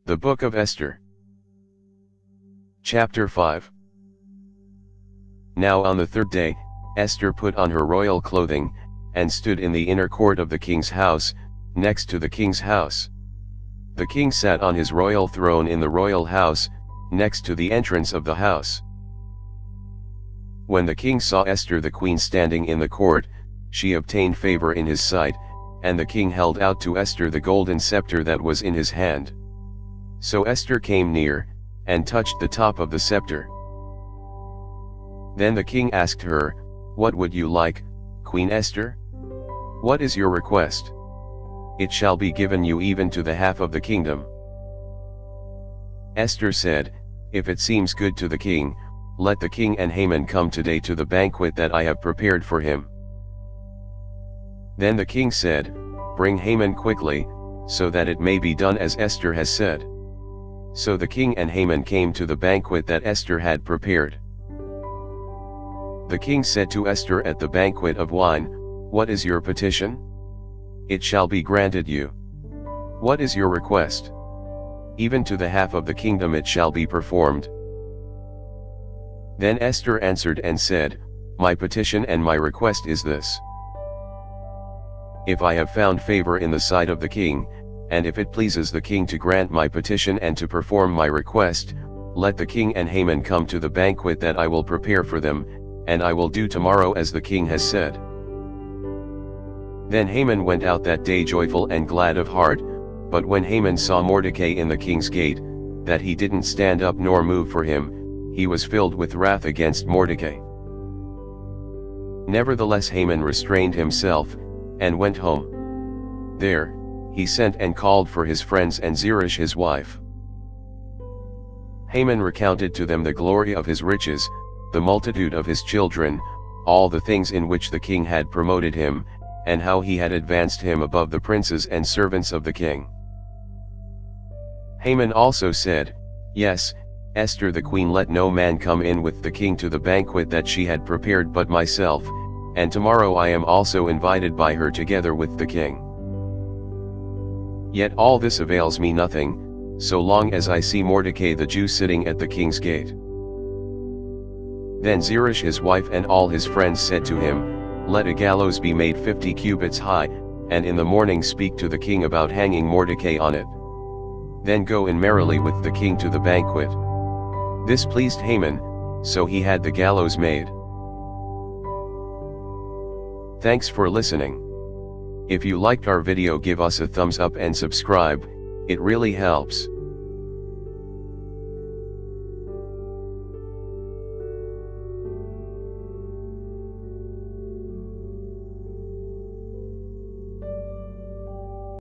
The Book of Esther. Chapter 5. Now on the third day, Esther put on her royal clothing, and stood in the inner court of the king's house, next to the king's house. The king sat on his royal throne in the royal house, next to the entrance of the house. When the king saw Esther the Queen standing in the court, she obtained favor in his sight, and the king held out to Esther the golden scepter that was in his hand. So Esther came near, and touched the top of the scepter. Then the king asked her, "What would you like, Queen Esther? What is your request? It shall be given you even to the half of the kingdom." Esther said, "If it seems good to the king, let the king and Haman come today to the banquet that I have prepared for him." Then the king said, "Bring Haman quickly, so that it may be done as Esther has said." So the king and Haman came to the banquet that Esther had prepared. The king said to Esther at the banquet of wine, "What is your petition? It shall be granted you. What is your request? Even to the half of the kingdom it shall be performed." Then Esther answered and said, "My petition and my request is this. If I have found favor in the sight of the king, and if it pleases the king to grant my petition and to perform my request, let the king and Haman come to the banquet that I will prepare for them, and I will do tomorrow as the king has said." Then Haman went out that day joyful and glad of heart, but when Haman saw Mordecai in the king's gate, that he didn't stand up nor move for him, he was filled with wrath against Mordecai. Nevertheless Haman restrained himself, and went home. There, he sent and called for his friends and Zeresh his wife. Haman recounted to them the glory of his riches, the multitude of his children, all the things in which the king had promoted him, and how he had advanced him above the princes and servants of the king. Haman also said, "Yes, Esther the queen let no man come in with the king to the banquet that she had prepared but myself, and tomorrow I am also invited by her together with the king. Yet all this avails me nothing, so long as I see Mordecai the Jew sitting at the king's gate." Then Zeresh his wife and all his friends said to him, "Let a gallows be made 50 cubits high, and in the morning speak to the king about hanging Mordecai on it. Then go in merrily with the king to the banquet." This pleased Haman, so he had the gallows made. Thanks for listening. If you liked our video, give us a thumbs up and subscribe, it really helps.